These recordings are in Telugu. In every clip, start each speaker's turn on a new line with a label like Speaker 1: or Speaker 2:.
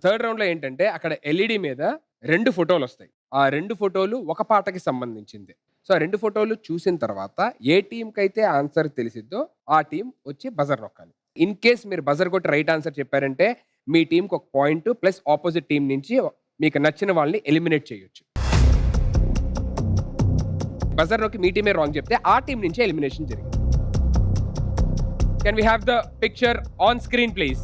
Speaker 1: థర్డ్ రౌండ్‌లో ఏంటంటే అక్కడ ఎల్ఈడీ మీద 2 ఫోటోలొస్తాయి. ఆ 2 ఫోటోలు ఒక పాటకి సంబంధించింది. సో, ఆ 2 ఫోటోలు చూసిన తర్వాత ఏ టీమ్‌కైతే ఆన్సర్ తెలిసిద్దో ఆ టీమ్ వచ్చి బజర్ నొక్కాలి. ఇన్ కేస్ మీరు బజర్ కొట్టి రైట్ ఆన్సర్ చెప్పారంటే మీ టీమ్‌కి ఒక పాయింట్ ప్లస్ ఆపోజిట్ టీమ్ నుంచి మీకు నచ్చిన వాళ్ళని ఎలిమినేట్ చేయొచ్చు. బజర్ నొక్కి మీ టీమే రాంగ్ చెప్తే ఆ టీమ్ నుంచి ఎలిమినేషన్ జరిగింది. Can we have the picture on screen please?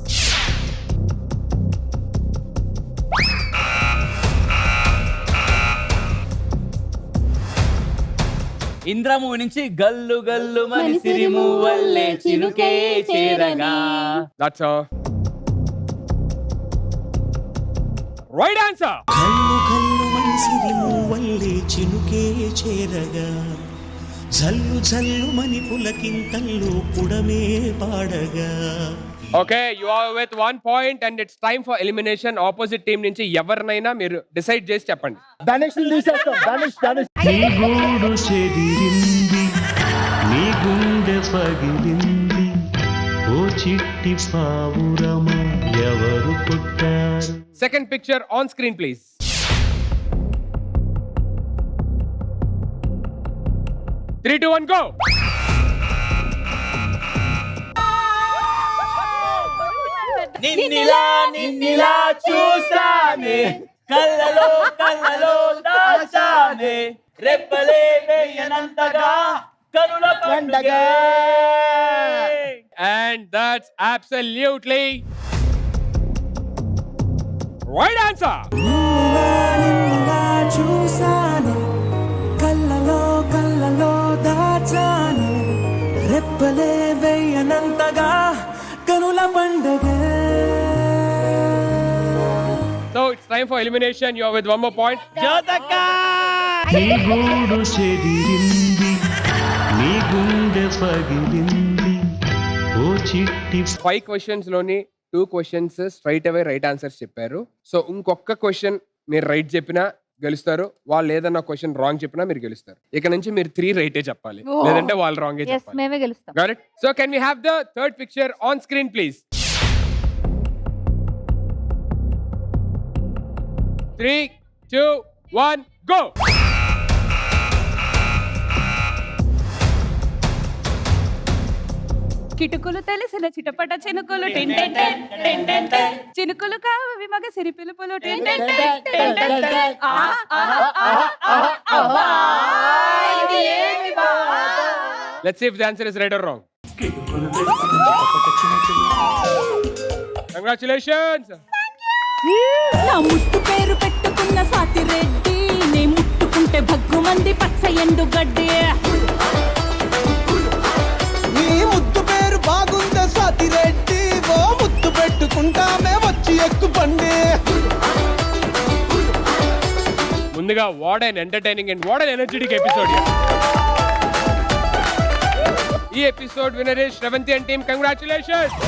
Speaker 2: Indra movie నుంచి గల్లు గల్లు మని సిరిము వల్లే చినుకే చేరగా.
Speaker 1: That's a right answer.
Speaker 3: కళ్ళు కళ్ళు మనిసిరి మూవల్లే చినుకే చేరగా జల్లు జల్లు మని పులకింతల్లో పుడమే పాడగా.
Speaker 1: Okay, you are with 1 point and it's time for elimination. Opposite team నుంచి ఎవరినైనా మీరు డిసైడ్ చేసి చెప్పండి.
Speaker 3: నీ గూడు చెదిరింది నీ గుండె పగిలింది ఓ చిట్టి పావురమ ఎవరు పుట్టారు.
Speaker 1: Second picture on screen please. Three, two, one, go.
Speaker 2: నిన్నిలా నిన్నిలా చూసానే కళ్ళలో కళ్ళలో దాచానే రెప్పలే వేయనంతగా కనుల పండుగ.
Speaker 1: And that's absolutely right answer.
Speaker 4: నిన్నిలా చూసానే కళ్ళలో కళ్ళలో దాచానే రెప్పలే వేయనంతగా కనుల పండుగ.
Speaker 1: So it's time for elimination. You are with 1 more point.
Speaker 2: జ్యోతక్క
Speaker 3: నీ గూడు చెదిరింది నీ గుండె పగిలింది ఓ చిట్టి
Speaker 1: 5 questions లోని 2 questions straight away right answers చెప్పారు. సో ఇంకొక క్వశ్చన్ మీరు రైట్ చెప్పినా గెలుస్తారు. వాళ్ళు ఏదన్నా క్వశ్చన్ రాంగ్ చెప్పినా మీరు గెలుస్తారు. ఇక నుంచి మీరు 3 రైటే చెప్పాలి, లేదంటే వాళ్ళు రాంగే
Speaker 5: yes
Speaker 1: చెప్పాలి.
Speaker 5: మేమే గెలుస్తాం.
Speaker 1: Got it? So can we have the third picture on screen please? 3, 2, 1, go.
Speaker 6: కిటుకులు తెలిసిన చిటపట చినుకులు టిన్ టిన్ టిన్ టిన్ టిన్ టిన్. చినుకులు కావి మగ సిరి పిలుపులు టిన్ టిన్ టిన్ టిన్ టిన్ టిన్. ఆహా, ఆహా, ఆహా, ఆహా, అబ్బా, ఇది ఏమి బా?
Speaker 1: Let's see if the answer is right or wrong. Congratulations.
Speaker 6: నా ముట్టు పేరు పెట్టుకున్న స్వాతి రెడ్డి నీ ముట్టుకుంటే భగ్గుమంది పచ్చ ఎండు గడ్డి.
Speaker 4: నీ ముద్దు పేరు బాగుందా స్వాతి రెడ్డి ఓ ముద్దు పెట్టుకుంటామే వచ్చి ఎక్కు పండి.
Speaker 1: ముందుగా what and entertaining and what and energetic episode. ఈ episode winner is Shravanthi and team. Congratulations.